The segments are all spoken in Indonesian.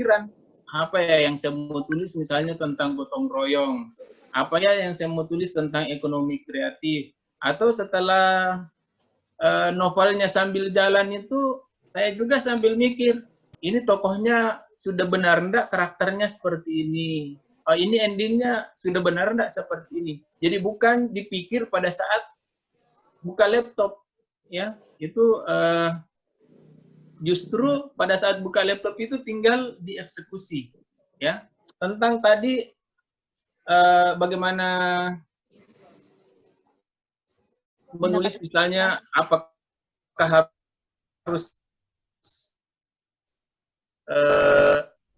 kepikiran, apa ya yang saya mau tulis misalnya tentang gotong royong, apa ya yang saya mau tulis tentang ekonomi kreatif, atau setelah novelnya sambil jalan itu, saya juga sambil mikir, ini tokohnya sudah benar enggak karakternya seperti ini, ini endingnya sudah benar enggak seperti ini. Jadi bukan dipikir pada saat buka laptop, ya itu justru pada saat buka laptop itu tinggal dieksekusi, ya. Tentang tadi bagaimana menulis misalnya, apakah harus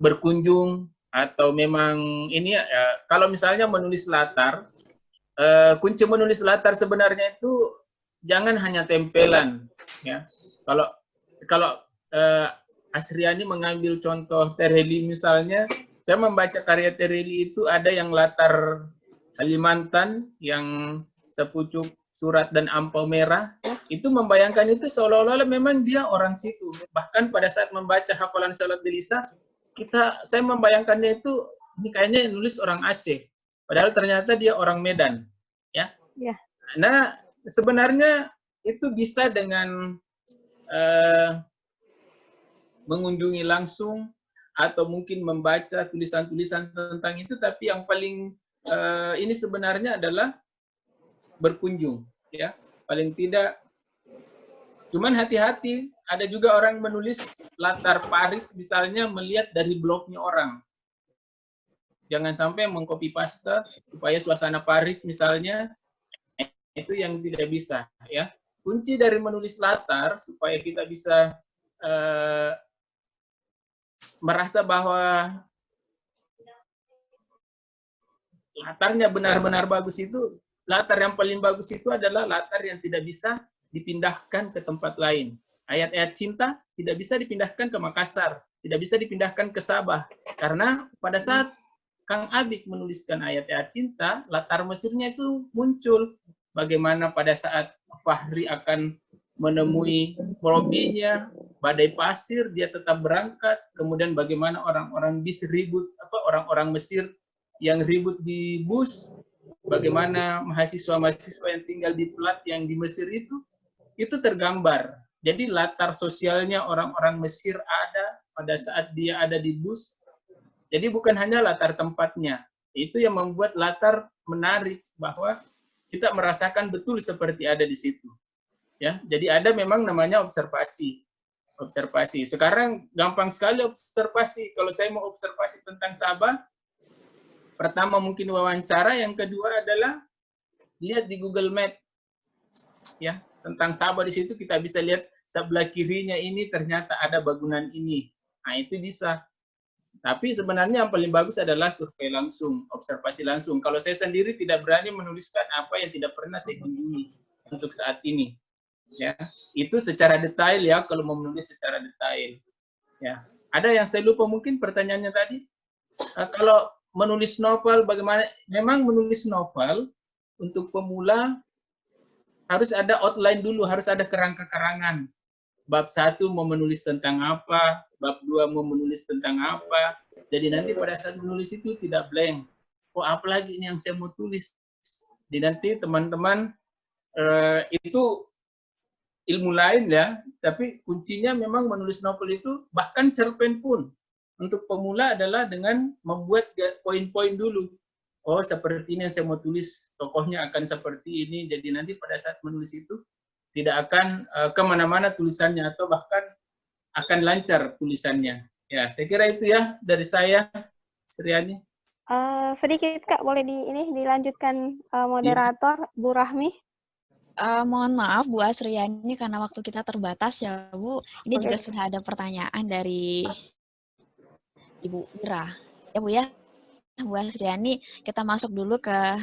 berkunjung atau memang ini ya, kalau misalnya menulis latar, kunci menulis latar sebenarnya itu jangan hanya tempelan, ya. Kalau Asriani mengambil contoh Tereli misalnya, saya membaca karya Tereli itu ada yang latar Kalimantan, yang sepucuk surat dan ampau merah, itu membayangkan itu seolah-olah memang dia orang situ. Bahkan pada saat membaca hafalan salat Delisa, saya membayangkannya itu ini kayaknya nulis orang Aceh, padahal ternyata dia orang Medan, ya. Ya. Nah, sebenarnya itu bisa dengan mengunjungi langsung atau mungkin membaca tulisan-tulisan tentang itu, tapi yang paling ini sebenarnya adalah berkunjung, ya. Paling tidak, cuman hati-hati, ada juga orang menulis latar Paris misalnya melihat dari blognya orang. Jangan sampai mengcopy paste supaya suasana Paris misalnya, itu yang tidak bisa, ya. Kunci dari menulis latar supaya kita bisa merasa bahwa latarnya benar-benar bagus itu, latar yang paling bagus itu adalah latar yang tidak bisa dipindahkan ke tempat lain. Ayat-ayat cinta tidak bisa dipindahkan ke Makassar, tidak bisa dipindahkan ke Sabah, karena pada saat Kang Abik menuliskan ayat-ayat cinta, latar Mesirnya itu muncul. Bagaimana pada saat Fahri akan menemui probinya, badai pasir, dia tetap berangkat. Kemudian bagaimana orang-orang bis ribut, orang-orang Mesir yang ribut di bus, bagaimana mahasiswa-mahasiswa yang tinggal di plat yang di Mesir itu tergambar. Jadi latar sosialnya orang-orang Mesir ada pada saat dia ada di bus. Jadi bukan hanya latar tempatnya, itu yang membuat latar menarik, bahwa kita merasakan betul seperti ada di situ. Ya, jadi ada memang namanya observasi. Observasi. Sekarang gampang sekali observasi. Kalau saya mau observasi tentang Sabah, pertama mungkin wawancara, yang kedua adalah lihat di Google Map. Ya, tentang Sabah di situ kita bisa lihat sebelah kirinya ini ternyata ada bangunan ini. Nah, itu bisa. Tapi sebenarnya yang paling bagus adalah survei langsung, observasi langsung. Kalau saya sendiri tidak berani menuliskan apa yang tidak pernah saya kunjungi untuk saat ini. Ya, itu secara detail, ya, kalau mau menulis secara detail. Ya, ada yang saya lupa mungkin pertanyaannya tadi. Kalau menulis novel bagaimana? Memang menulis novel untuk pemula harus ada outline dulu, harus ada kerangka-karangan. Bab 1 mau menulis tentang apa, bab 2 mau menulis tentang apa. Jadi nanti pada saat menulis itu tidak blank. Oh, apalagi ini yang saya mau tulis. Jadi nanti teman-teman itu ilmu lain, ya, tapi kuncinya memang menulis novel itu, bahkan cerpen pun untuk pemula adalah dengan membuat poin-poin dulu. Oh, seperti ini yang saya mau tulis, tokohnya akan seperti ini, jadi nanti pada saat menulis itu tidak akan kemana-mana tulisannya, atau bahkan akan lancar tulisannya. Ya, saya kira itu ya dari saya, Sriani. Sedikit Kak, boleh dilanjutkan moderator Bu Rahmi. Mohon maaf Bu Asriani karena waktu kita terbatas ya Bu. Ini juga sudah ada pertanyaan dari Ibu Ira. Ya Bu ya, Bu Asriani, kita masuk dulu ke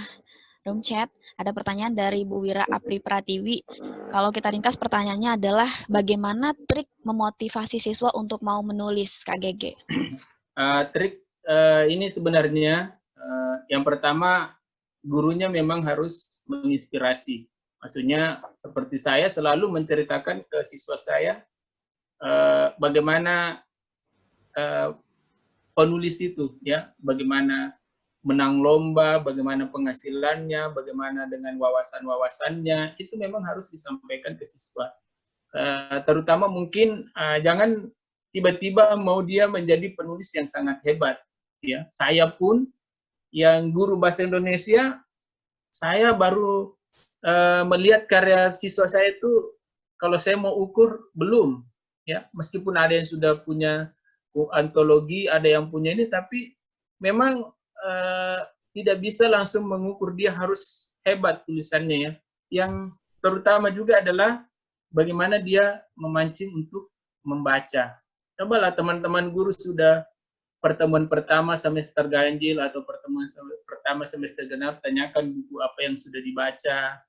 room chat. Ada pertanyaan dari Bu Wira Apri Pratiwi. Kalau kita ringkas pertanyaannya adalah bagaimana trik memotivasi siswa untuk mau menulis, Kak Gege? Trik ini sebenarnya yang pertama, gurunya memang harus menginspirasi. Maksudnya seperti saya selalu menceritakan ke siswa saya bagaimana penulis itu, ya, bagaimana menang lomba, bagaimana penghasilannya, bagaimana dengan wawasan-wawasannya, itu memang harus disampaikan ke siswa. Terutama mungkin jangan tiba-tiba mau dia menjadi penulis yang sangat hebat, ya. Saya pun yang guru bahasa Indonesia, saya baru melihat karya siswa saya itu, kalau saya mau ukur belum, ya. Meskipun ada yang sudah punya antologi, ada yang punya ini, tapi memang tidak bisa langsung mengukur dia harus hebat tulisannya, ya. Yang terutama juga adalah bagaimana dia memancing untuk membaca. Cobalah teman-teman guru sudah pertemuan pertama semester ganjil atau pertemuan pertama semester genap, tanyakan buku apa yang sudah dibaca,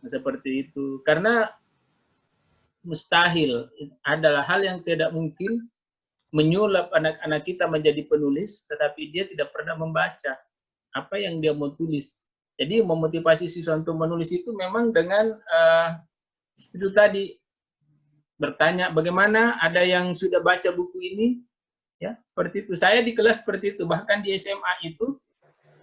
seperti itu. Karena mustahil, adalah hal yang tidak mungkin menyulap anak-anak kita menjadi penulis, tetapi dia tidak pernah membaca apa yang dia mau tulis. Jadi memotivasi siswa untuk menulis itu memang dengan itu tadi, bertanya bagaimana, ada yang sudah baca buku ini, ya, seperti itu. Saya di kelas seperti itu, bahkan di SMA itu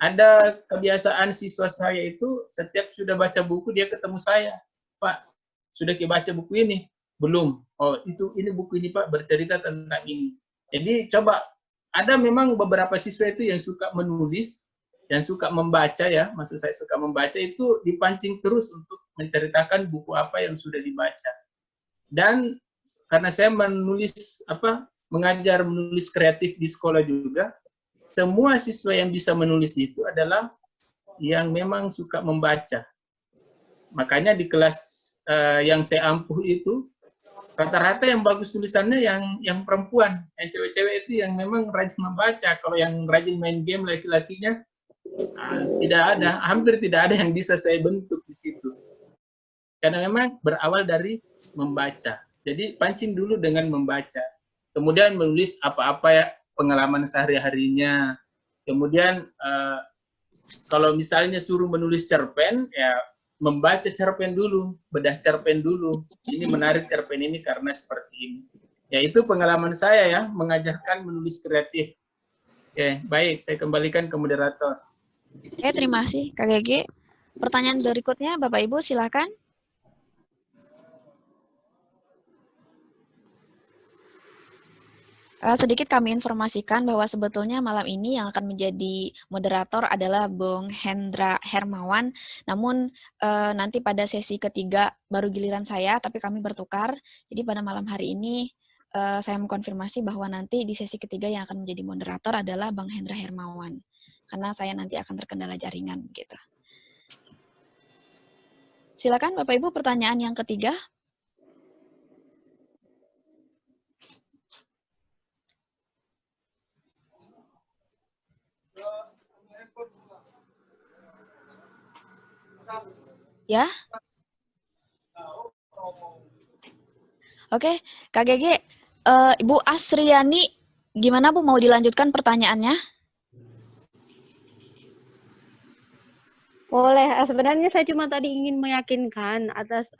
ada kebiasaan siswa saya itu setiap sudah baca buku dia ketemu saya, Pak, sudah baca buku ini? Belum. Oh, ini buku ini Pak, bercerita tentang ini. Jadi coba, ada memang beberapa siswa itu yang suka menulis, yang suka membaca, ya, maksud saya suka membaca, itu dipancing terus untuk menceritakan buku apa yang sudah dibaca. Dan karena saya mengajar menulis kreatif di sekolah juga, semua siswa yang bisa menulis itu adalah yang memang suka membaca. Makanya di kelas yang saya ampuh itu, rata-rata yang bagus tulisannya yang perempuan, yang cewek-cewek itu yang memang rajin membaca. Kalau yang rajin main game laki-lakinya, tidak ada, hampir tidak ada yang bisa saya bentuk di situ. Karena memang berawal dari membaca. Jadi pancing dulu dengan membaca. Kemudian menulis apa-apa, ya, pengalaman sehari-harinya. Kemudian kalau misalnya suruh menulis cerpen, ya membaca cerpen dulu, bedah cerpen dulu. Ini menarik cerpen ini karena seperti ini. Ya, itu pengalaman saya, ya, mengajarkan menulis kreatif. Oke, baik, saya kembalikan ke moderator. Oke, terima kasih Kak Gege. Pertanyaan berikutnya, Bapak Ibu silakan. Sedikit kami informasikan bahwa sebetulnya malam ini yang akan menjadi moderator adalah Bung Hendra Hermawan. Namun nanti pada sesi ketiga baru giliran saya, tapi kami bertukar. Jadi pada malam hari ini saya mengkonfirmasi bahwa nanti di sesi ketiga yang akan menjadi moderator adalah Bang Hendra Hermawan. Karena saya nanti akan terkendala jaringan, gitu. Silakan Bapak Ibu, pertanyaan yang ketiga. Ya. Oke, Kak Gege, Ibu Asriani, gimana Bu, mau dilanjutkan pertanyaannya? Boleh. Sebenarnya saya cuma tadi ingin meyakinkan atas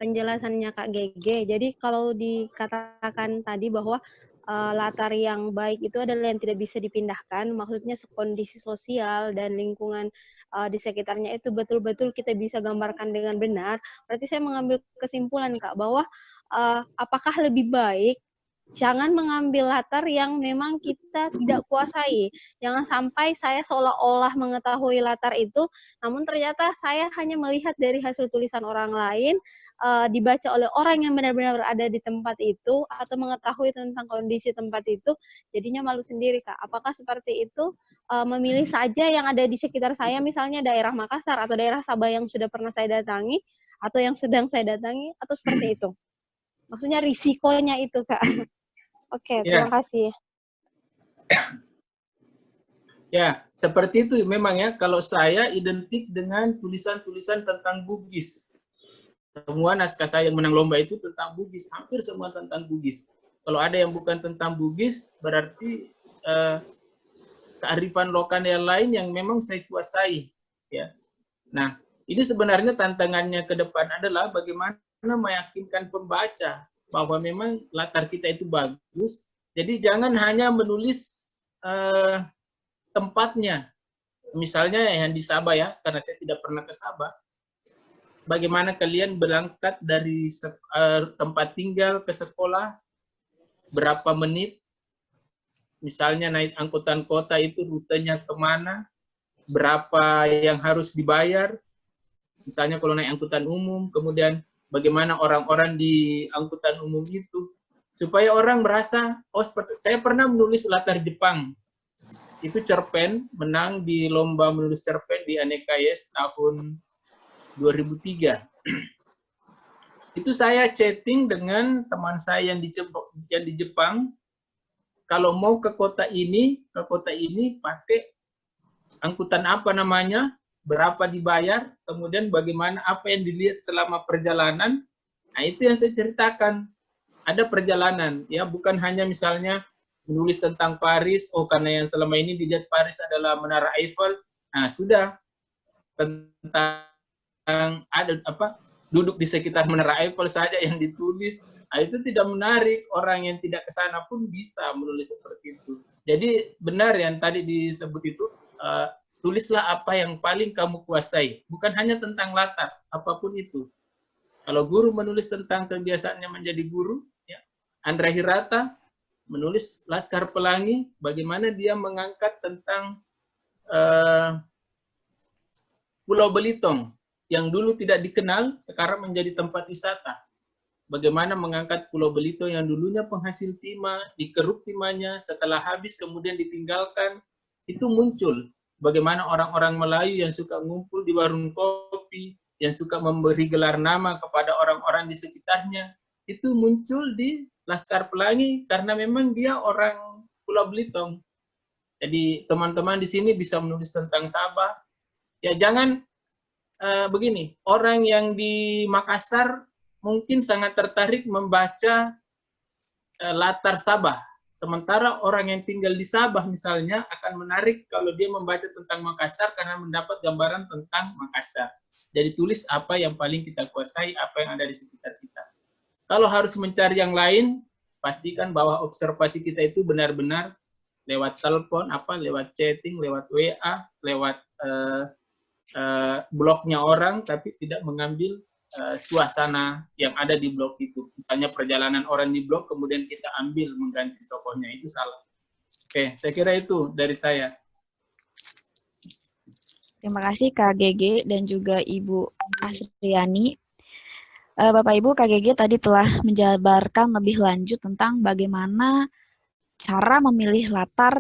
penjelasannya Kak Gege. Jadi kalau dikatakan tadi bahwa latar yang baik itu adalah yang tidak bisa dipindahkan, maksudnya kondisi sosial dan lingkungan di sekitarnya itu betul-betul kita bisa gambarkan dengan benar. Berarti saya mengambil kesimpulan Kak bahwa apakah lebih baik jangan mengambil latar yang memang kita tidak kuasai. Jangan sampai saya seolah-olah mengetahui latar itu, namun ternyata saya hanya melihat dari hasil tulisan orang lain, dibaca oleh orang yang benar-benar berada di tempat itu, atau mengetahui tentang kondisi tempat itu, jadinya malu sendiri, Kak. Apakah seperti itu, memilih saja yang ada di sekitar saya, misalnya daerah Makassar atau daerah Sabah yang sudah pernah saya datangi, atau yang sedang saya datangi, atau seperti itu? Maksudnya risikonya itu, Kak. Oke, terima kasih. Ya, seperti itu memang, ya. Kalau saya identik dengan tulisan-tulisan tentang Bugis. Semua naskah saya yang menang lomba itu tentang Bugis, hampir semua tentang Bugis. Kalau ada yang bukan tentang Bugis, berarti kearifan lokal yang lain yang memang saya kuasai. Ya. Nah, ini sebenarnya tantangannya ke depan adalah bagaimana meyakinkan pembaca bahwa memang latar kita itu bagus. Jadi jangan hanya menulis tempatnya. Misalnya yang di Sabah ya, karena saya tidak pernah ke Sabah. Bagaimana kalian berangkat dari tempat tinggal ke sekolah, berapa menit, misalnya naik angkutan kota itu rutenya kemana, berapa yang harus dibayar, misalnya kalau naik angkutan umum, kemudian bagaimana orang-orang di angkutan umum itu, supaya orang merasa, oh seperti saya pernah menulis latar Jepang. Itu cerpen, menang di lomba menulis cerpen di Aneka Yes tahun 2003. Itu saya chatting dengan teman saya yang di Jepang, kalau mau ke kota ini pakai angkutan apa namanya, berapa dibayar, kemudian bagaimana apa yang dilihat selama perjalanan. Nah, itu yang saya ceritakan. Ada perjalanan, ya bukan hanya misalnya menulis tentang Paris, oh karena yang selama ini dilihat Paris adalah Menara Eiffel, nah sudah, tentang ada apa duduk di sekitar Menara Eiffel saja yang ditulis, nah, itu tidak menarik. Orang yang tidak ke sana pun bisa menulis seperti itu. Jadi benar yang tadi disebut itu, tulislah apa yang paling kamu kuasai, bukan hanya tentang latar, apapun itu. Kalau guru menulis tentang kebiasaannya menjadi guru, ya. Andra Hirata menulis Laskar Pelangi, bagaimana dia mengangkat tentang Pulau Belitung yang dulu tidak dikenal, sekarang menjadi tempat wisata. Bagaimana mengangkat Pulau Belitung yang dulunya penghasil timah, dikeruk timahnya, setelah habis kemudian ditinggalkan, itu muncul. Bagaimana orang-orang Melayu yang suka ngumpul di warung kopi, yang suka memberi gelar nama kepada orang-orang di sekitarnya, itu muncul di Laskar Pelangi karena memang dia orang Pulau Belitung. Jadi teman-teman di sini bisa menulis tentang Sabah. Ya jangan begini, orang yang di Makassar mungkin sangat tertarik membaca latar Sabah. Sementara orang yang tinggal di Sabah misalnya akan menarik kalau dia membaca tentang Makassar karena mendapat gambaran tentang Makassar. Jadi tulis apa yang paling kita kuasai, apa yang ada di sekitar kita. Kalau harus mencari yang lain, pastikan bahwa observasi kita itu benar-benar lewat telepon, lewat chatting, lewat WA, lewat blognya orang, tapi tidak mengambil suasana yang ada di blog itu. Misalnya perjalanan orang di blog, kemudian kita ambil mengganti tokohnya, itu salah. Oke, saya kira itu dari saya. Terima kasih Kak Gege dan juga Ibu Asriani. Bapak Ibu, Kak Gege tadi telah menjabarkan lebih lanjut tentang bagaimana cara memilih latar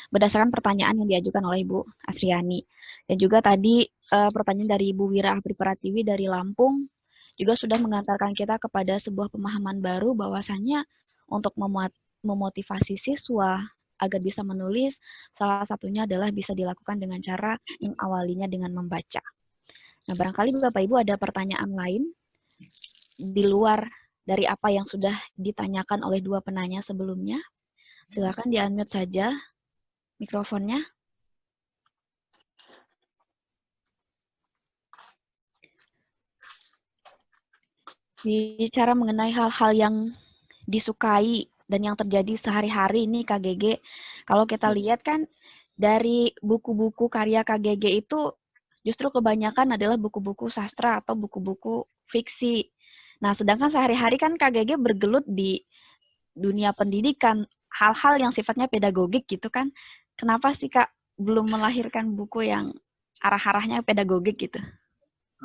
berdasarkan pertanyaan yang diajukan oleh Ibu Asriani. Dan juga tadi pertanyaan dari Ibu Wira Apri Pratiwi dari Lampung juga sudah mengantarkan kita kepada sebuah pemahaman baru bahwasannya untuk memotivasi siswa agar bisa menulis, salah satunya adalah bisa dilakukan dengan cara mengawalinya dengan membaca. Nah, barangkali Bapak Ibu ada pertanyaan lain di luar dari apa yang sudah ditanyakan oleh dua penanya sebelumnya. Silakan di-unmute saja mikrofonnya. Bicara mengenai hal-hal yang disukai dan yang terjadi sehari-hari ini Kak Gege, kalau kita lihat kan dari buku-buku karya Kak Gege itu justru kebanyakan adalah buku-buku sastra atau buku-buku fiksi. Nah, sedangkan sehari-hari kan Kak Gege bergelut di dunia pendidikan, hal-hal yang sifatnya pedagogik gitu kan. Kenapa sih Kak belum melahirkan buku yang arah-arahnya pedagogik gitu?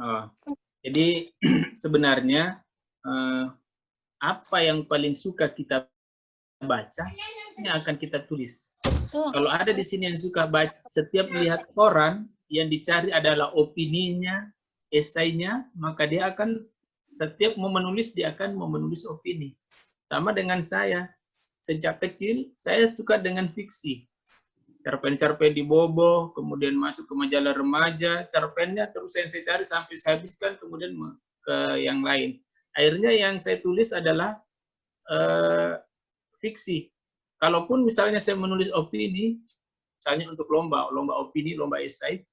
Oh, jadi sebenarnya apa yang paling suka kita baca, ini akan kita tulis. Kalau ada di sini yang suka baca, setiap melihat koran, yang dicari adalah opininya, esainya, maka dia akan, setiap mau menulis, dia akan mau menulis opini. Sama dengan saya, sejak kecil, saya suka dengan fiksi. Cerpen-cerpen di Bobo, kemudian masuk ke majalah remaja, cerpennya terus yang saya cari sampai saya habiskan, kemudian ke yang lain. Akhirnya yang saya tulis adalah fiksi. Kalaupun misalnya saya menulis opini, misalnya untuk lomba opini, lomba esai,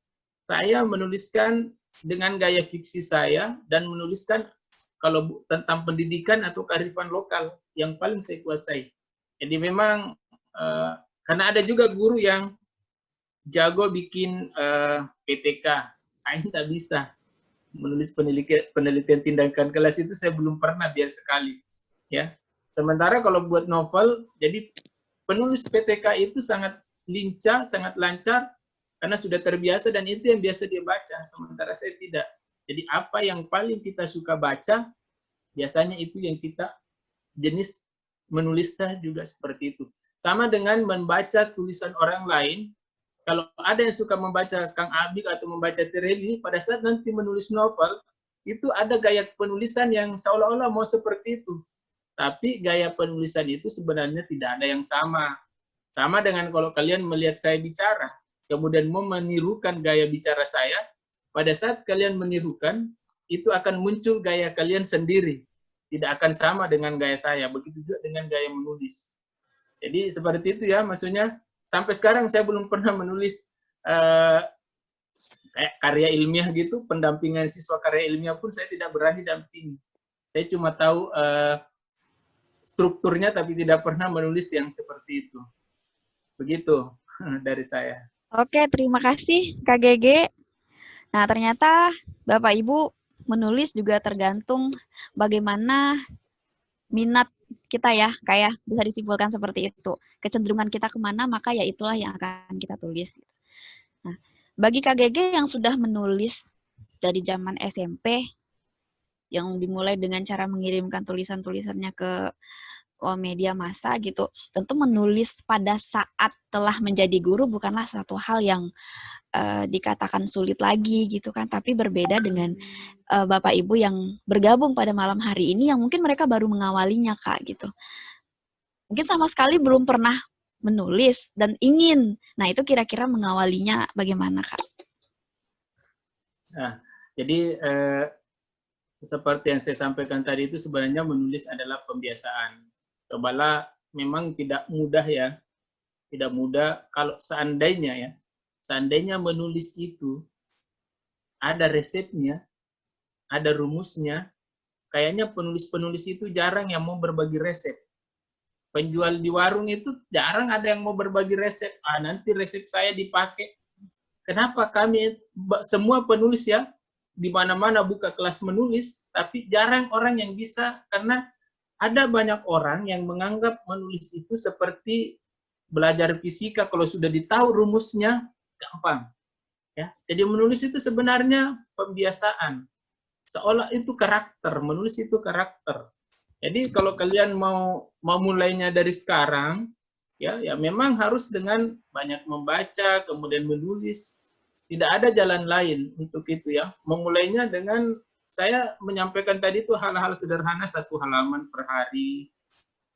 saya menuliskan dengan gaya fiksi saya dan menuliskan kalau tentang pendidikan atau kearifan lokal yang paling saya kuasai. Jadi memang Karena ada juga guru yang jago bikin PTK, saya nggak bisa menulis penelitian tindakan kelas itu, saya belum pernah, biar sekali, ya. Sementara kalau buat novel, jadi penulis PTK itu sangat lincah, sangat lancar, karena sudah terbiasa dan itu yang biasa dia baca. Sementara saya tidak. Jadi apa yang paling kita suka baca, biasanya itu yang kita jenis menulisnya juga seperti itu. Sama dengan membaca tulisan orang lain. Kalau ada yang suka membaca Kang Abik atau membaca Tireli, pada saat nanti menulis novel, itu ada gaya penulisan yang seolah-olah mau seperti itu. Tapi gaya penulisan itu sebenarnya tidak ada yang sama. Sama dengan kalau kalian melihat saya bicara, kemudian mau menirukan gaya bicara saya, pada saat kalian menirukan, itu akan muncul gaya kalian sendiri. Tidak akan sama dengan gaya saya. Begitu juga dengan gaya menulis. Jadi seperti itu ya, maksudnya. Sampai sekarang saya belum pernah menulis kayak karya ilmiah gitu, pendampingan siswa karya ilmiah pun saya tidak berani dampingi. Saya cuma tahu strukturnya, tapi tidak pernah menulis yang seperti itu. Begitu dari saya. Oke, terima kasih Kak Gege. Nah, ternyata Bapak Ibu menulis juga tergantung bagaimana minat kita ya, kayak bisa disimpulkan seperti itu. Kecenderungan kita kemana, maka ya itulah yang akan kita tulis. Nah, bagi Kak Gege yang sudah menulis dari zaman SMP, yang dimulai dengan cara mengirimkan tulisan-tulisannya ke media massa gitu, tentu menulis pada saat telah menjadi guru bukanlah satu hal yang dikatakan sulit lagi gitu kan, tapi berbeda dengan Bapak Ibu yang bergabung pada malam hari ini yang mungkin mereka baru mengawalinya Kak gitu. Mungkin sama sekali belum pernah menulis dan ingin. Nah, itu kira-kira mengawalinya bagaimana Kak? Nah, jadi seperti yang saya sampaikan tadi itu sebenarnya menulis adalah pembiasaan. Cobalah, memang tidak mudah ya. Tidak mudah kalau seandainya menulis itu ada resepnya, ada rumusnya, kayaknya penulis-penulis itu jarang yang mau berbagi resep. Penjual di warung itu jarang ada yang mau berbagi resep. Nanti resep saya dipakai. Kenapa kami semua penulis ya, di mana-mana buka kelas menulis, tapi jarang orang yang bisa, karena ada banyak orang yang menganggap menulis itu seperti belajar fisika, kalau sudah ditahu rumusnya, gampang. Ya, jadi menulis itu sebenarnya pembiasaan. Seolah itu karakter, menulis itu karakter. Jadi kalau kalian mau mulainya dari sekarang, ya memang harus dengan banyak membaca, kemudian menulis. Tidak ada jalan lain untuk itu ya. Memulainya dengan saya menyampaikan tadi itu hal-hal sederhana, 1 halaman per hari.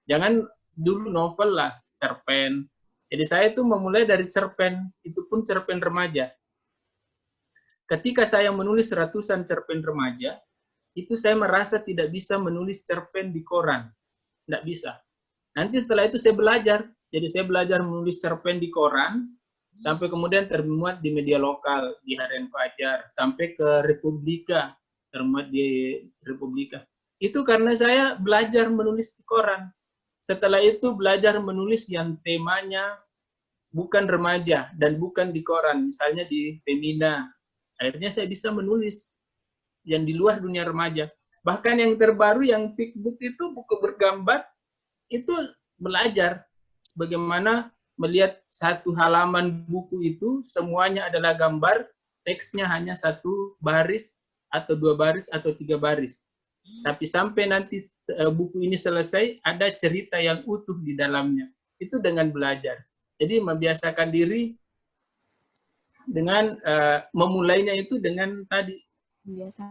Jangan dulu novel lah, cerpen. Jadi saya itu memulai dari cerpen, itu pun cerpen remaja. Ketika saya menulis ratusan cerpen remaja, itu saya merasa tidak bisa menulis cerpen di koran. Tidak bisa. Nanti setelah itu saya belajar. Jadi saya belajar menulis cerpen di koran, sampai kemudian termuat di media lokal, di Harian Fajar, sampai ke Republika, termuat di Republika. Itu karena saya belajar menulis di koran. Setelah itu belajar menulis yang temanya bukan remaja dan bukan di koran, misalnya di Femina. Akhirnya saya bisa menulis yang di luar dunia remaja. Bahkan yang terbaru, yang Pickbook itu, buku bergambar, itu belajar bagaimana melihat 1 halaman buku itu semuanya adalah gambar, teksnya hanya 1 baris atau 2 baris atau 3 baris. Tapi sampai nanti buku ini selesai, ada cerita yang utuh di dalamnya. Itu dengan belajar. Jadi membiasakan diri dengan memulainya itu dengan tadi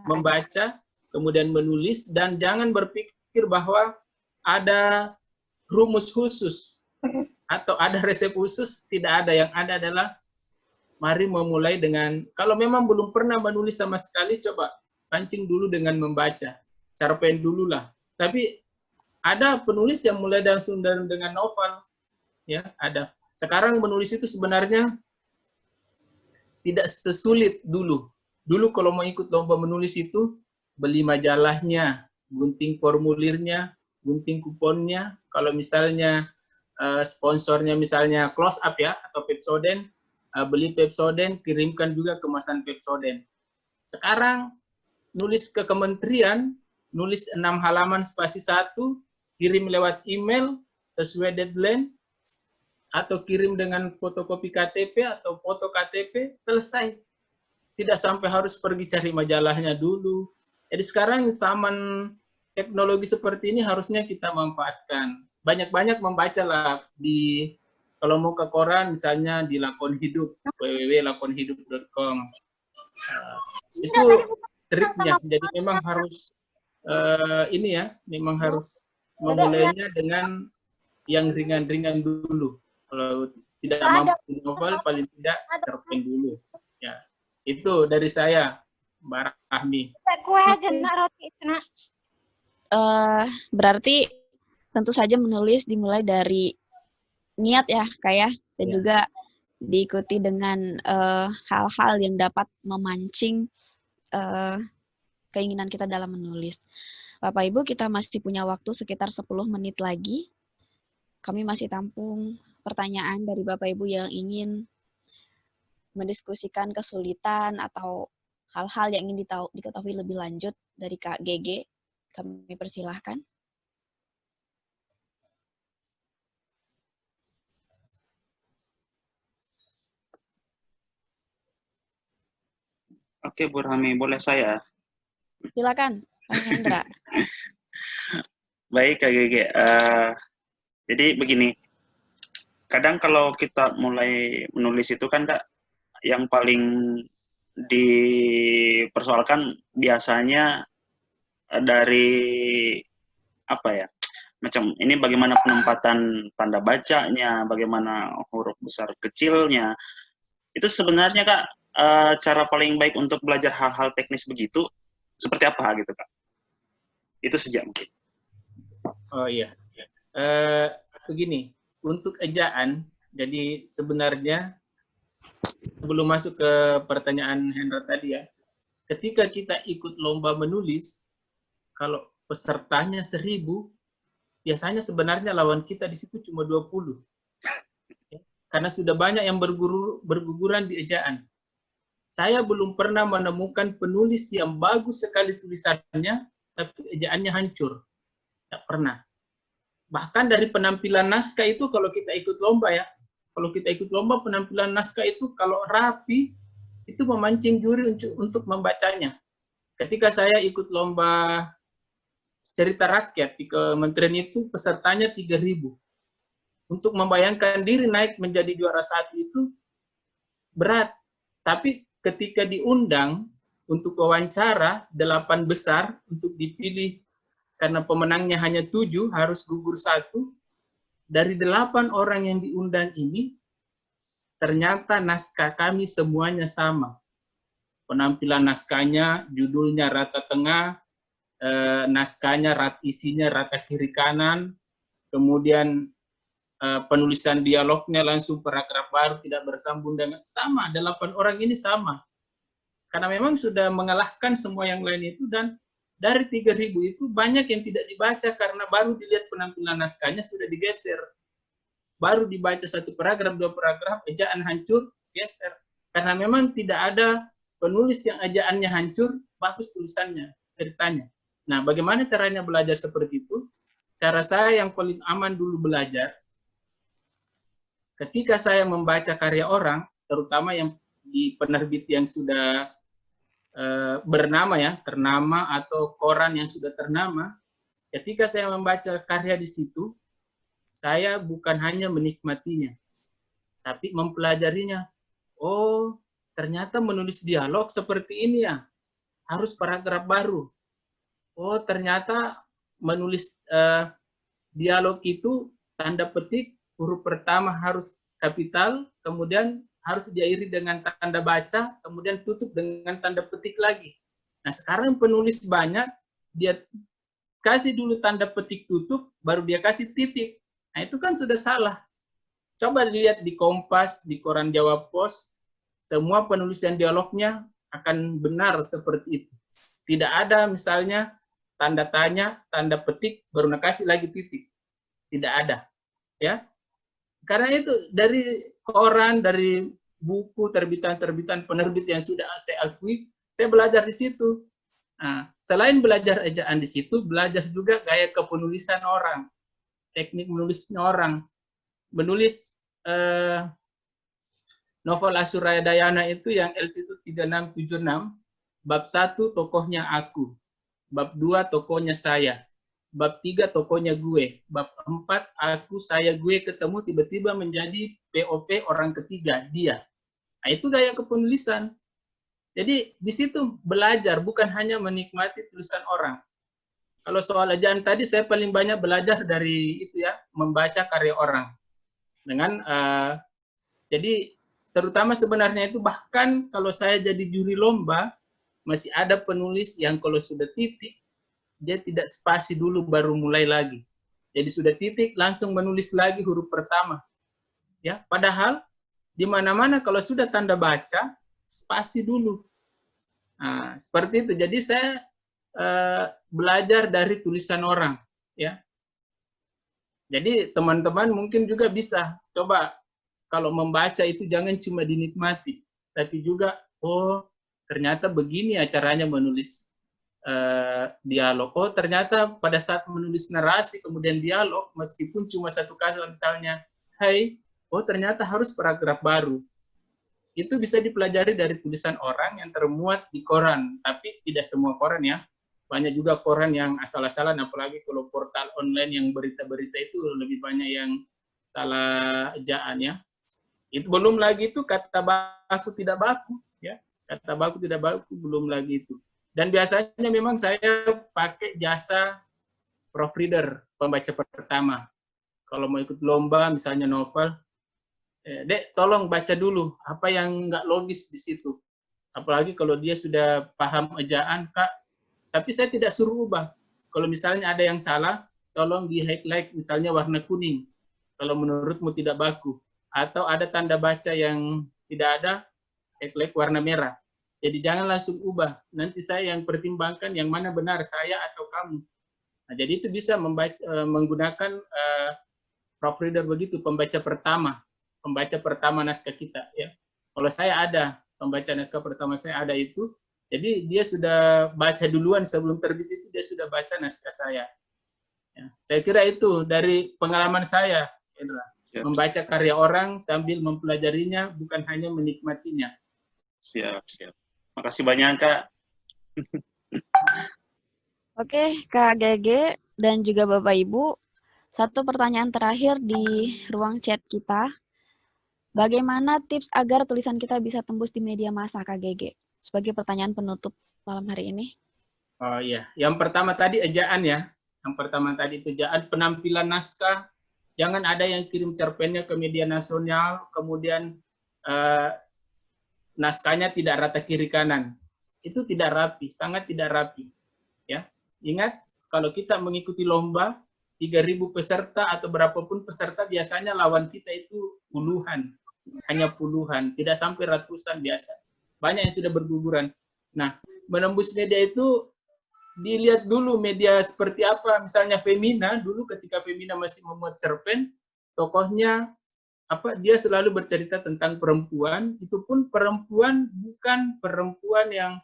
membaca, kemudian menulis, dan jangan berpikir bahwa ada rumus khusus atau ada resep khusus. Tidak ada. Yang ada adalah mari memulai dengan, kalau memang belum pernah menulis sama sekali, coba pancing dulu dengan membaca, cerpen dulu lah. Tapi ada penulis yang mulai langsung dengan novel, ya ada. Sekarang menulis itu sebenarnya tidak sesulit dulu. Dulu kalau mau ikut lomba menulis itu, beli majalahnya, gunting formulirnya, gunting kuponnya. Kalau misalnya sponsornya misalnya Close Up ya, atau Pepsodent, beli Pepsodent, kirimkan juga kemasan Pepsodent. Sekarang nulis ke kementerian, nulis 6 halaman spasi 1, kirim lewat email sesuai deadline, atau kirim dengan fotokopi KTP atau foto KTP, selesai. Tidak sampai harus pergi cari majalahnya dulu. Jadi sekarang zaman teknologi seperti ini harusnya kita manfaatkan. Banyak-banyak membacalah di, kalau mau ke koran misalnya di Lakon Hidup, www.lakonhidup.com. Itu triknya. Jadi memang harus ini ya, memang harus memulainya dengan yang ringan-ringan dulu. Kalau tidak mampu novel, paling tidak cerpen dulu. Ya, itu dari saya, Mbak Rahmi. Berarti tentu saja menulis dimulai dari niat ya, kayak, dan juga diikuti dengan hal-hal yang dapat memancing keinginan kita dalam menulis. Bapak Ibu, kita masih punya waktu sekitar 10 menit lagi. Kami masih tampung pertanyaan dari Bapak Ibu yang ingin mendiskusikan kesulitan atau hal-hal yang ingin diketahui lebih lanjut dari Kak GG. Kami persilahkan. Oke, Bu Rahmi, boleh saya? Silakan, Kang Hendra. Baik, Kak GG. Jadi begini, kadang kalau kita mulai menulis itu kan, Kak, yang paling dipersoalkan biasanya dari apa ya, macam ini bagaimana penempatan tanda bacanya, bagaimana huruf besar kecilnya. Itu sebenarnya, Kak, cara paling baik untuk belajar hal-hal teknis begitu seperti apa gitu, Kak? Itu saja mungkin. Oh iya. Begini, untuk ejaan, jadi sebenarnya sebelum masuk ke pertanyaan Hendra tadi ya, ketika kita ikut lomba menulis, kalau pesertanya 1000, biasanya sebenarnya lawan kita di situ cuma 20. Karena sudah banyak yang berguguran di ejaan. Saya belum pernah menemukan penulis yang bagus sekali tulisannya, tapi ejaannya hancur. Tidak pernah. Bahkan dari penampilan naskah itu, kalau kita ikut lomba ya, kalau kita ikut lomba penampilan naskah itu kalau rapi, itu memancing juri untuk membacanya. Ketika saya ikut lomba cerita rakyat di kementerian itu, pesertanya 3.000. Untuk membayangkan diri naik menjadi juara 1 itu berat. Tapi ketika diundang untuk wawancara 8 besar untuk dipilih, karena pemenangnya hanya 7, harus gugur 1. Dari 8 orang yang diundang ini, ternyata naskah kami semuanya sama. Penampilan naskahnya, judulnya rata tengah, naskahnya isinya rata kiri kanan, kemudian penulisan dialognya langsung paragraf baru, tidak bersambung dengan sama. 8 orang ini sama. Karena memang sudah mengalahkan semua yang lain itu, dan dari 3.000 itu banyak yang tidak dibaca karena baru dilihat penampilan naskahnya sudah digeser. Baru dibaca 1 paragraf, 2 paragraf, ejaan hancur, geser. Karena memang tidak ada penulis yang ejaannya hancur, bagus tulisannya, ceritanya. Nah, bagaimana caranya belajar seperti itu? Cara saya yang paling aman dulu belajar, ketika saya membaca karya orang, terutama yang di penerbit yang sudah bernama ya, ternama, atau koran yang sudah ternama, ketika saya membaca karya di situ, saya bukan hanya menikmatinya, tapi mempelajarinya. Oh, ternyata menulis dialog seperti ini ya, harus paragraf baru. Oh, ternyata menulis dialog itu tanda petik, huruf pertama harus kapital, kemudian harus diakhiri dengan tanda baca, kemudian tutup dengan tanda petik lagi. Nah, sekarang penulis banyak, dia kasih dulu tanda petik tutup, baru dia kasih titik. Nah, itu kan sudah salah. Coba lihat di Kompas, di koran Jawa Pos, semua penulisan dialognya akan benar seperti itu. Tidak ada misalnya tanda tanya, tanda petik, baru kasih lagi titik. Tidak ada. Ya. Karena itu dari koran, dari buku, terbitan-terbitan penerbit yang sudah saya akui, saya belajar di situ. Nah, selain belajar ejaan di situ, belajar juga gaya kepenulisan orang, teknik menulisnya orang. Menulis novel Asuraya Dayana itu yang Altitude 3676, bab 1 tokohnya aku, bab 2 tokohnya saya, bab 3 tokohnya gue, bab 4 aku, saya, gue ketemu tiba-tiba menjadi POV orang ketiga, dia. Nah, itu gaya kepenulisan. Jadi di situ belajar, bukan hanya menikmati tulisan orang. Kalau soal ejaan tadi saya paling banyak belajar dari itu ya, membaca karya orang. Dengan jadi terutama sebenarnya itu bahkan kalau saya jadi juri lomba, masih ada penulis yang kalau sudah titik, dia tidak spasi dulu baru mulai lagi. Jadi sudah titik langsung menulis lagi huruf pertama. Ya, padahal di mana-mana kalau sudah tanda baca, spasi dulu. Nah, seperti itu. Jadi saya belajar dari tulisan orang, ya. Jadi teman-teman mungkin juga bisa coba kalau membaca itu jangan cuma dinikmati, tapi juga oh ternyata begini ya caranya menulis dialog. Oh ternyata pada saat menulis narasi kemudian dialog meskipun cuma satu kata misalnya, hai, oh ternyata harus paragraf baru. Itu bisa dipelajari dari tulisan orang yang termuat di koran, tapi tidak semua koran ya. Banyak juga koran yang asal-asalan, apalagi kalau portal online yang berita-berita itu lebih banyak yang salah ejaan ya. Itu belum lagi itu kata baku tidak baku ya. Kata baku tidak baku belum lagi itu. Dan biasanya memang saya pakai jasa proofreader, pembaca pertama. Kalau mau ikut lomba misalnya novel, Dek, tolong baca dulu apa yang nggak logis di situ. Apalagi kalau dia sudah paham ejaan, Kak. Tapi saya tidak suruh ubah. Kalau misalnya ada yang salah, tolong di highlight misalnya warna kuning. Kalau menurutmu tidak baku. Atau ada tanda baca yang tidak ada, highlight warna merah. Jadi jangan langsung ubah. Nanti saya yang pertimbangkan yang mana benar, saya atau kamu. Nah, jadi itu bisa menggunakan proofreader begitu, pembaca pertama naskah kita ya. Kalau saya ada pembaca naskah pertama saya ada itu, jadi dia sudah baca duluan sebelum terbit itu dia sudah baca naskah saya. Ya, saya kira itu dari pengalaman saya, Indra. Membaca karya orang sambil mempelajarinya, bukan hanya menikmatinya. Siap, siap. Makasih banyak, Kak. Oke, Kak Gege dan juga Bapak Ibu, satu pertanyaan terakhir di ruang chat kita. Bagaimana tips agar tulisan kita bisa tembus di media massa, Kak Gege? Sebagai pertanyaan penutup malam hari ini. Oh iya, yang pertama tadi ejaan ya. Yang pertama tadi itu ejaan, penampilan naskah. Jangan ada yang kirim cerpennya ke media nasional, kemudian naskahnya tidak rata kiri kanan. Itu tidak rapi, sangat tidak rapi. Ya, ingat kalau kita mengikuti lomba 3.000 peserta atau berapapun peserta, biasanya lawan kita itu puluhan, hanya puluhan, tidak sampai ratusan biasa. Banyak yang sudah berguguran. Nah, menembus media itu dilihat dulu media seperti apa. Misalnya Femina, dulu ketika Femina masih memuat cerpen, tokohnya dia selalu bercerita tentang perempuan, itu pun perempuan bukan perempuan yang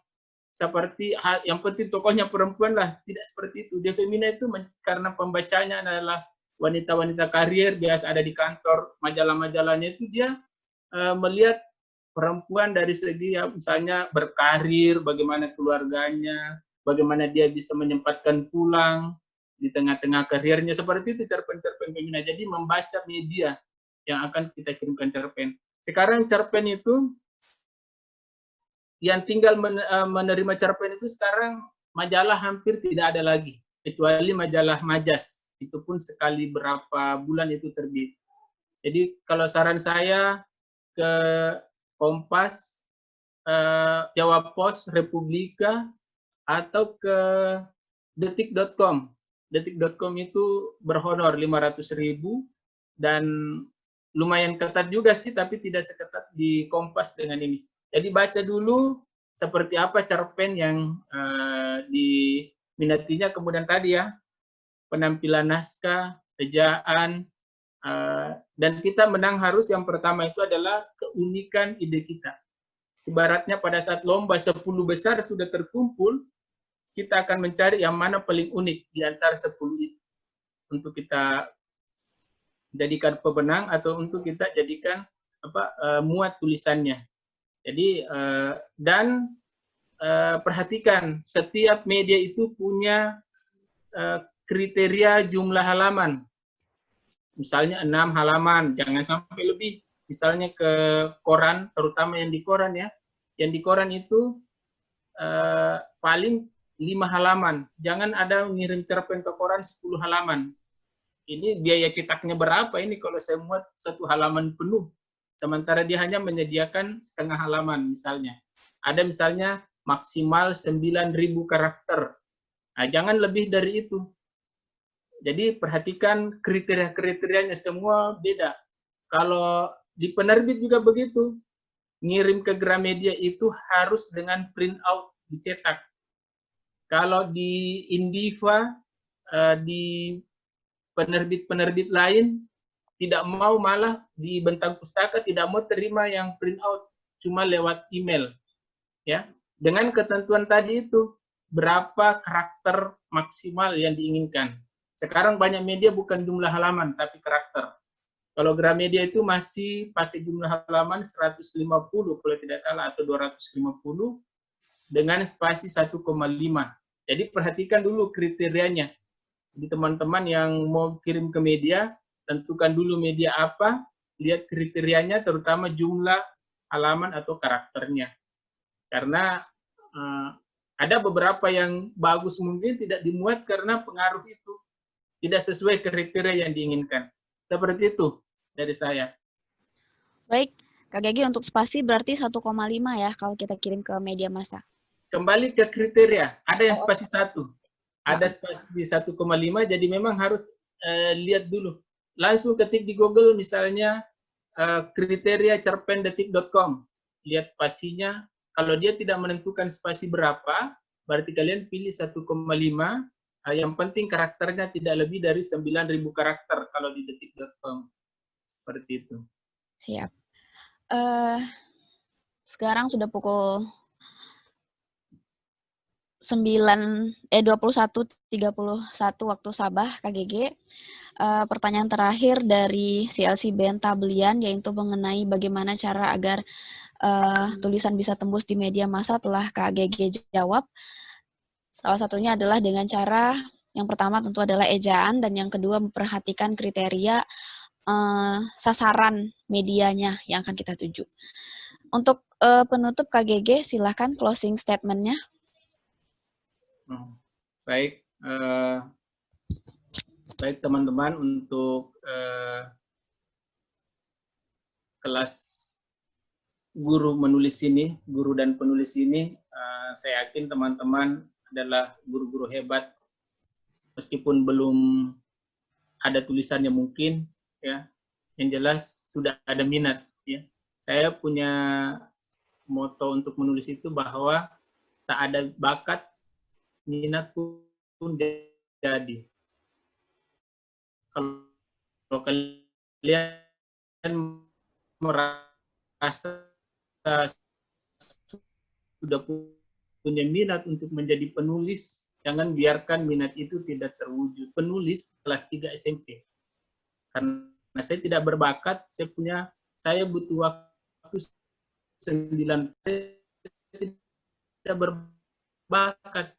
seperti yang penting tokohnya perempuan lah, tidak seperti itu. Dia Femina itu karena pembacanya adalah wanita-wanita karir, biasa ada di kantor, majalah-majalahnya itu dia melihat perempuan dari segi ya, misalnya berkarir, bagaimana keluarganya, bagaimana dia bisa menyempatkan pulang di tengah-tengah karirnya, seperti itu cerpen-cerpen Femina. Jadi membaca media yang akan kita kirimkan cerpen. Sekarang cerpen itu yang tinggal menerima cerpen itu sekarang majalah hampir tidak ada lagi, kecuali majalah Majas. Itu pun sekali berapa bulan itu terbit. Jadi kalau saran saya ke Kompas, Jawa Pos, Republika, atau ke detik.com. Detik.com itu berhonor 500.000 dan lumayan ketat juga sih, tapi tidak seketat di Kompas dengan ini. Jadi baca dulu seperti apa cerpen yang diminatinya, kemudian tadi ya penampilan naskah, ejaan, Dan kita menang harus yang pertama itu adalah keunikan ide kita. Ibaratnya pada saat lomba 10 besar sudah terkumpul, kita akan mencari yang mana paling unik di antara 10 itu. Untuk kita jadikan pemenang atau untuk kita jadikan muat tulisannya. Jadi perhatikan, setiap media itu punya kriteria jumlah halaman. Misalnya 6 halaman, jangan sampai lebih. Misalnya ke koran, terutama yang di koran ya. Yang di koran itu paling 5 halaman. Jangan ada ngirim cerpen ke koran 10 halaman. Ini biaya cetaknya berapa ini kalau saya muat 1 halaman penuh. Sementara dia hanya menyediakan setengah halaman misalnya. Ada misalnya maksimal 9.000 karakter. Nah, jangan lebih dari itu. Jadi perhatikan kriteria-kriterianya semua beda. Kalau di penerbit juga begitu. Ngirim ke Gramedia itu harus dengan print out dicetak. Kalau di Indiva, di penerbit-penerbit lain, tidak mau, malah di Bentang Pustaka tidak mau terima yang print out, cuma lewat email. Ya, dengan ketentuan tadi itu, berapa karakter maksimal yang diinginkan. Sekarang banyak media bukan jumlah halaman, tapi karakter. Kalau Gramedia itu masih pakai jumlah halaman 150 kalau tidak salah, atau 250 dengan spasi 1,5. Jadi perhatikan dulu kriterianya. Jadi teman-teman yang mau kirim ke media, tentukan dulu media apa, lihat kriterianya, terutama jumlah halaman atau karakternya. Karena ada beberapa yang bagus mungkin tidak dimuat karena pengaruh itu. Tidak sesuai kriteria yang diinginkan. Seperti itu dari saya. Baik, Kak Gege, untuk spasi berarti 1,5 ya kalau kita kirim ke media massa. Kembali ke kriteria, ada yang spasi 1. Ada spasi 1,5, jadi memang harus lihat dulu. Langsung ketik di Google misalnya kriteria cerpendetik.com. Lihat spasinya. Kalau dia tidak menentukan spasi berapa, berarti kalian pilih 1,5. Yang penting karakternya tidak lebih dari 9.000 karakter kalau di detik.com. Seperti itu. Siap. Sekarang sudah pukul 21.31 waktu Sabah, KGG. Pertanyaan terakhir dari CLC Benta Belian, yaitu mengenai bagaimana cara agar tulisan bisa tembus di media massa, telah KGG jawab. Salah satunya adalah dengan cara, yang pertama tentu adalah ejaan, dan yang kedua memperhatikan kriteria sasaran medianya yang akan kita tuju. Untuk penutup KGG, silakan closing statement-nya. Baik, baik teman-teman, untuk kelas guru menulis ini, guru dan penulis ini, saya yakin teman-teman adalah guru-guru hebat, meskipun belum ada tulisannya mungkin, ya, yang jelas sudah ada minat, ya. Saya punya moto untuk menulis itu bahwa tak ada bakat, minat pun jadi. Kalau kalian merasa sudah punya minat untuk menjadi penulis, jangan biarkan minat itu tidak terwujud. Penulis kelas 3 SMP. Karena saya tidak berbakat, saya butuh waktu 9, saya tidak berbakat.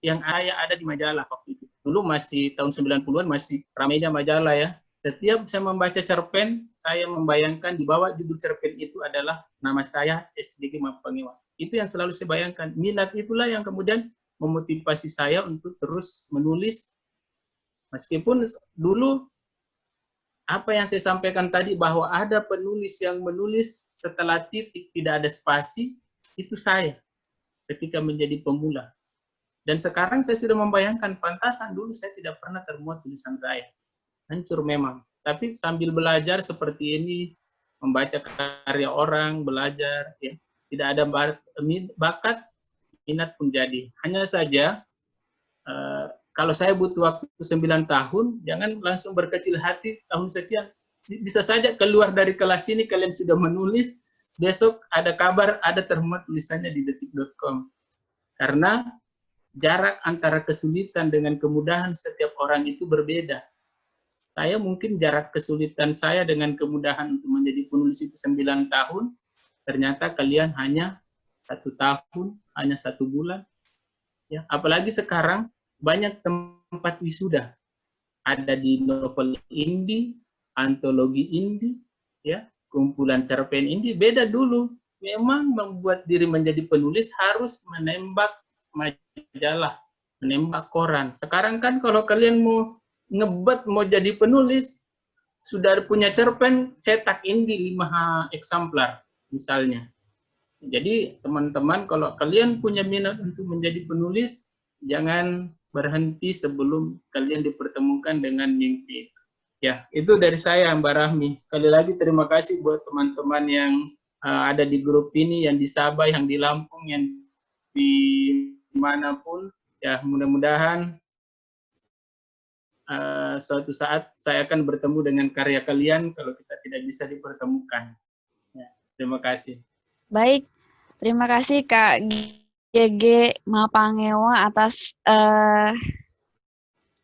Yang saya ada di majalah waktu itu. Dulu masih tahun 90-an, masih ramainya majalah ya. Setiap saya membaca cerpen, saya membayangkan di bawah judul cerpen itu adalah nama saya, SDG Mapangewa. Itu yang selalu saya bayangkan. Minat itulah yang kemudian memotivasi saya untuk terus menulis. Meskipun dulu, apa yang saya sampaikan tadi, bahwa ada penulis yang menulis setelah titik, tidak ada spasi, itu saya ketika menjadi pemula. Dan sekarang saya sudah membayangkan, pantasan dulu saya tidak pernah termuat tulisan saya. Hancur memang. Tapi sambil belajar seperti ini, membaca karya orang, belajar, ya, tidak ada bakat, minat pun jadi. Hanya saja, kalau saya butuh waktu 9 tahun, jangan langsung berkecil hati tahun sekian. bisa saja keluar dari kelas ini kalian sudah menulis, besok ada kabar, ada termuat tulisannya di detik.com. Karena jarak antara kesulitan dengan kemudahan setiap orang itu berbeda. Saya mungkin jarak kesulitan saya dengan kemudahan untuk menjadi penulis itu 9 tahun, ternyata kalian hanya 1 tahun, hanya 1 bulan. Ya, apalagi sekarang banyak tempat wisuda. Ada di novel indie, antologi indie, ya, kumpulan cerpen indie. Beda dulu. Memang membuat diri menjadi penulis harus menembak majalah, menembak koran. Sekarang kan kalau kalian mau ngebet mau jadi penulis, sudah punya cerpen, cetak indie 5 eksemplar misalnya. Jadi teman-teman, kalau kalian punya minat untuk menjadi penulis, jangan berhenti sebelum kalian dipertemukan dengan mimpi. Ya, itu dari saya, Mbak Rahmi. Sekali lagi terima kasih buat teman-teman yang ada di grup ini, yang di Sabah, yang di Lampung, yang di manapun. Ya, mudah-mudahan suatu saat saya akan bertemu dengan karya kalian kalau kita tidak bisa dipertemukan. Ya, terima kasih. Baik, terima kasih Kak GG Mapangewa atas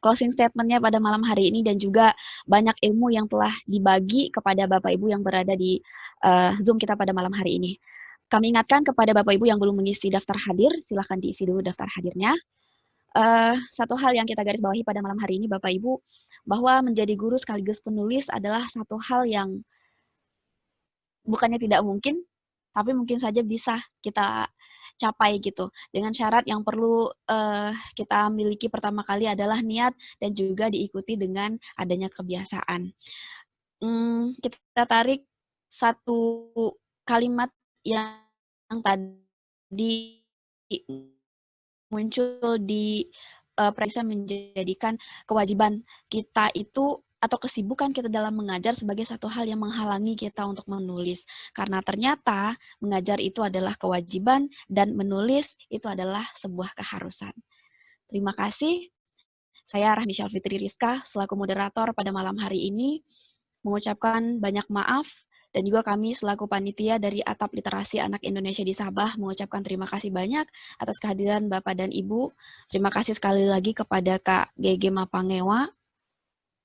closing statement-nya pada malam hari ini dan juga banyak ilmu yang telah dibagi kepada Bapak Ibu yang berada di Zoom kita pada malam hari ini. Kami ingatkan kepada Bapak Ibu yang belum mengisi daftar hadir, silahkan diisi dulu daftar hadirnya. Satu hal yang kita garis bawahi pada malam hari ini Bapak Ibu, bahwa menjadi guru sekaligus penulis adalah satu hal yang bukannya tidak mungkin, tapi mungkin saja bisa kita capai gitu. Dengan syarat yang perlu kita miliki pertama kali adalah niat dan juga diikuti dengan adanya kebiasaan. Kita tarik satu kalimat yang tadi muncul di bisa menjadikan kewajiban kita itu atau kesibukan kita dalam mengajar sebagai satu hal yang menghalangi kita untuk menulis. Karena ternyata mengajar itu adalah kewajiban dan menulis itu adalah sebuah keharusan. Terima kasih. Saya Rahmi Syalfitri Rizka selaku moderator pada malam hari ini mengucapkan banyak maaf dan juga kami selaku panitia dari Atap Literasi Anak Indonesia di Sabah mengucapkan terima kasih banyak atas kehadiran Bapak dan Ibu. Terima kasih sekali lagi kepada Kak GG Mapangewa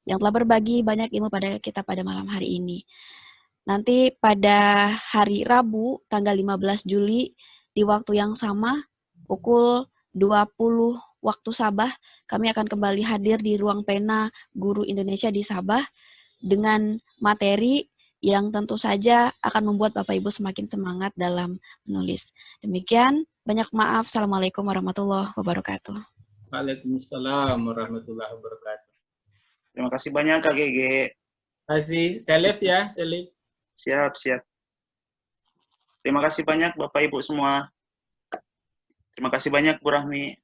yang telah berbagi banyak ilmu pada kita pada malam hari ini. Nanti pada hari Rabu, tanggal 15 Juli, di waktu yang sama, pukul 20 waktu Sabah, kami akan kembali hadir di Ruang Pena Guru Indonesia di Sabah dengan materi yang tentu saja akan membuat Bapak Ibu semakin semangat dalam menulis. Demikian, banyak maaf. Assalamualaikum warahmatullahi wabarakatuh. Waalaikumsalam warahmatullahi wabarakatuh. Terima kasih banyak Kak GG. Terima kasih. Saya live ya, saya live. Siap, siap. Terima kasih banyak Bapak Ibu semua. Terima kasih banyak Bu Rahmi.